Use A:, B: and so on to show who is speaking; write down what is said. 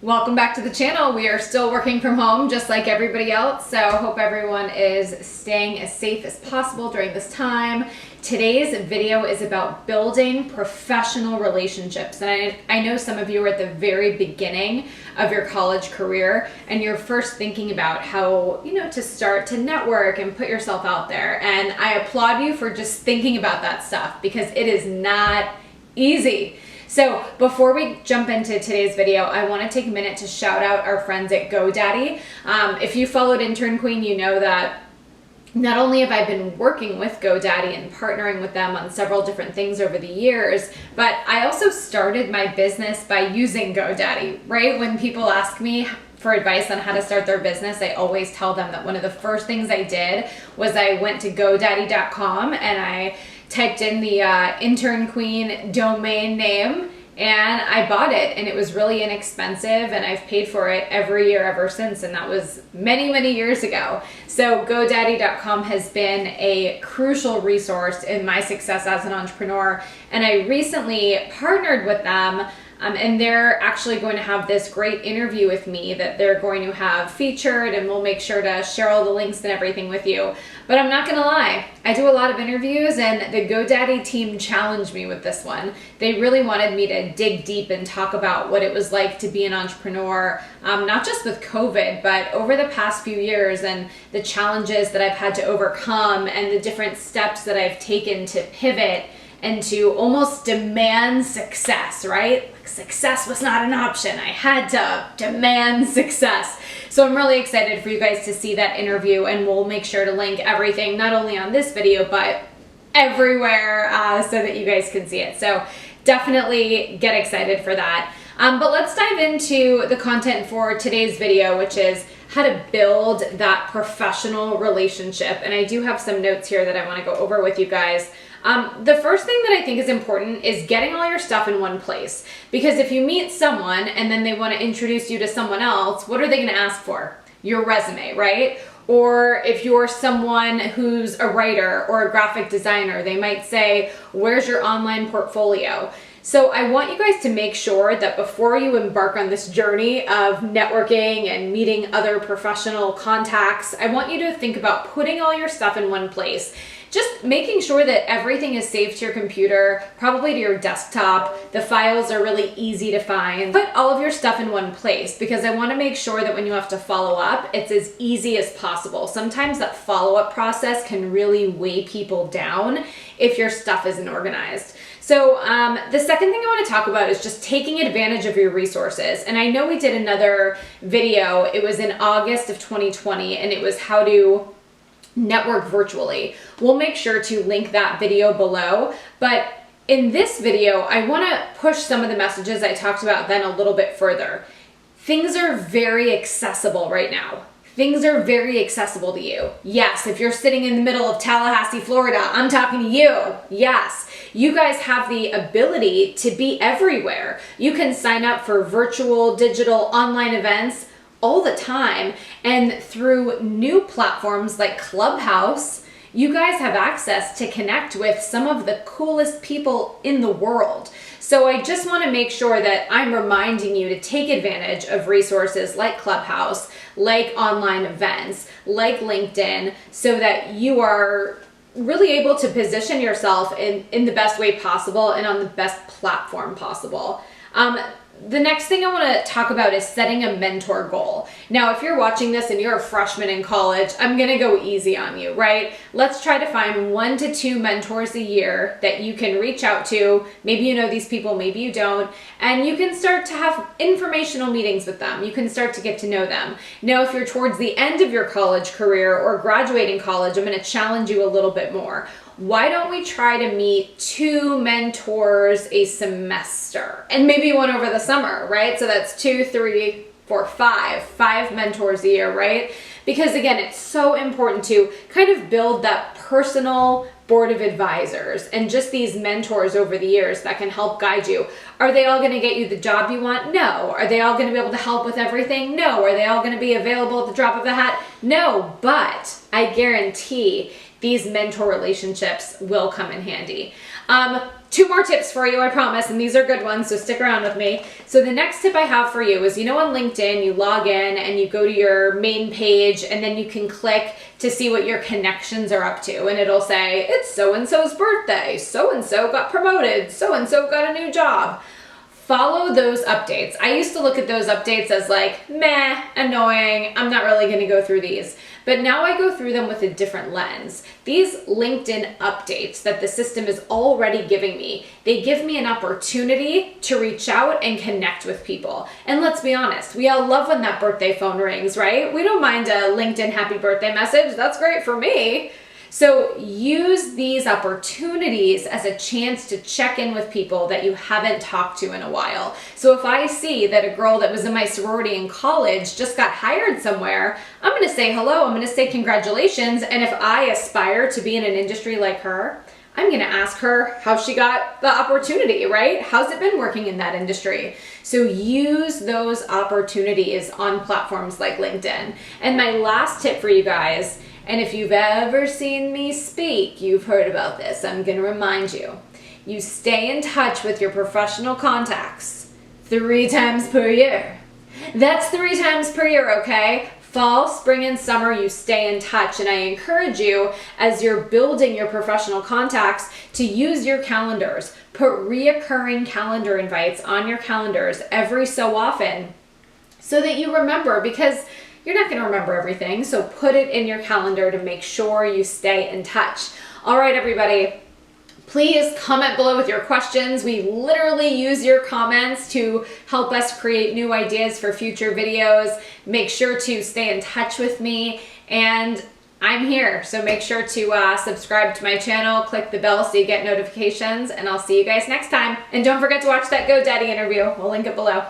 A: Welcome back to the channel. We are still working from home just like everybody else, so hope everyone is staying as safe as possible during this time. Today's video is about building professional relationships, and I know some of you are at the very beginning of your college career and you're first thinking about how, to start to network and put yourself out there, and I applaud you for just thinking about that stuff because it is not easy. So before we jump into today's video, I want to take a minute to shout out our friends at GoDaddy. If you followed Intern Queen, you know that not only have I been working with GoDaddy and partnering with them on several different things over the years, but I also started my business by using GoDaddy, right? When people ask me for advice on how to start their business, I always tell them that one of the first things I did was I went to GoDaddy.com and I typed in the Intern Queen domain name and I bought it, and it was really inexpensive, and I've paid for it every year ever since, and that was many, many years ago. So GoDaddy.com has been a crucial resource in my success as an entrepreneur, and I recently partnered with them. And they're actually going to have this great interview with me that they're going to have featured, and we'll make sure to share all the links and everything with you. But I'm not gonna lie, I do a lot of interviews, and the GoDaddy team challenged me with this one. They really wanted me to dig deep and talk about what it was like to be an entrepreneur, not just with COVID, but over the past few years, and the challenges that I've had to overcome and the different steps that I've taken to pivot and to almost demand success, right? Success was not an option. I had to demand success. So I'm really excited for you guys to see that interview, and we'll make sure to link everything, not only on this video, but everywhere so that you guys can see it. So definitely get excited for that. But let's dive into the content for today's video, which is how to build that professional relationship. And I do have some notes here that I want to go over with you guys. The first thing that I think is important is getting all your stuff in one place. Because if you meet someone and then they want to introduce you to someone else, what are they going to ask for? Your resume, right? Or if you're someone who's a writer or a graphic designer, they might say, where's your online portfolio? So I want you guys to make sure that before you embark on this journey of networking and meeting other professional contacts, I want you to think about putting all your stuff in one place. Just making sure that everything is saved to your computer, probably to your desktop. The files are really easy to find. Put all of your stuff in one place because I want to make sure that when you have to follow up, it's as easy as possible. Sometimes that follow-up process can really weigh people down if your stuff isn't organized. So the second thing I want to talk about is just taking advantage of your resources. And I know we did another video. It was in August of 2020, and it was how to network virtually. We'll make sure to link that video below. But in this video, I want to push some of the messages I talked about then a little bit further. Things are very accessible right now. Things are very accessible to you. Yes, if you're sitting in the middle of Tallahassee, Florida, I'm talking to you. Yes, you guys have the ability to be everywhere. You can sign up for virtual, digital, online events all the time, and through new platforms like Clubhouse, you guys have access to connect with some of the coolest people in the world. So I just want to make sure that I'm reminding you to take advantage of resources like Clubhouse, like online events, like LinkedIn, so that you are really able to position yourself in the best way possible and on the best platform possible. The next thing I want to talk about is setting a mentor goal. Now, if you're watching this and you're a freshman in college, I'm going to go easy on you, right? Let's try to find 1 to 2 mentors a year that you can reach out to. Maybe you know these people, maybe you don't. And you can start to have informational meetings with them. You can start to get to know them. Now, if you're towards the end of your college career or graduating college, I'm going to challenge you a little bit more. Why don't we try to meet 2 mentors a semester? And maybe one over the summer, right? So that's 2, 3, 4, 5 mentors a year, right? Because again, it's so important to kind of build that personal board of advisors and just these mentors over the years that can help guide you. Are they all going to get you the job you want? No. Are they all going to be able to help with everything? No. Are they all going to be available at the drop of a hat? No. But I guarantee these mentor relationships will come in handy. 2 more tips for you, I promise, and these are good ones, so stick around with me. So the next tip I have for you is, you know, on LinkedIn, you log in and you go to your main page, and then you can click to see what your connections are up to, and it'll say, it's so-and-so's birthday, so-and-so got promoted, so-and-so got a new job. Follow those updates. I used to look at those updates as like, meh, annoying, I'm not really gonna go through these. But now I go through them with a different lens. These LinkedIn updates that the system is already giving me, they give me an opportunity to reach out and connect with people. And let's be honest, we all love when that birthday phone rings, right? We don't mind a LinkedIn happy birthday message. That's great for me. So use these opportunities as a chance to check in with people that you haven't talked to in a while. So if I see that a girl that was in my sorority in college just got hired somewhere, I'm gonna say hello, I'm gonna say congratulations, and if I aspire to be in an industry like her, I'm gonna ask her how she got the opportunity, right? How's it been working in that industry? So use those opportunities on platforms like LinkedIn. And my last tip for you guys, and if you've ever seen me speak, you've heard about this, I'm gonna remind you. You stay in touch with your professional contacts 3 times per year. That's 3 times per year, okay? Fall, spring, and summer, you stay in touch, and I encourage you, as you're building your professional contacts, to use your calendars. Put reoccurring calendar invites on your calendars every so often so that you remember, because you're not going to remember everything, so put it in your calendar to make sure you stay in touch. All right, everybody. Please comment below with your questions. We literally use your comments to help us create new ideas for future videos. Make sure to stay in touch with me, and I'm here, so make sure to subscribe to my channel, click the bell so you get notifications, and I'll see you guys next time. And don't forget to watch that GoDaddy interview. We'll link it below.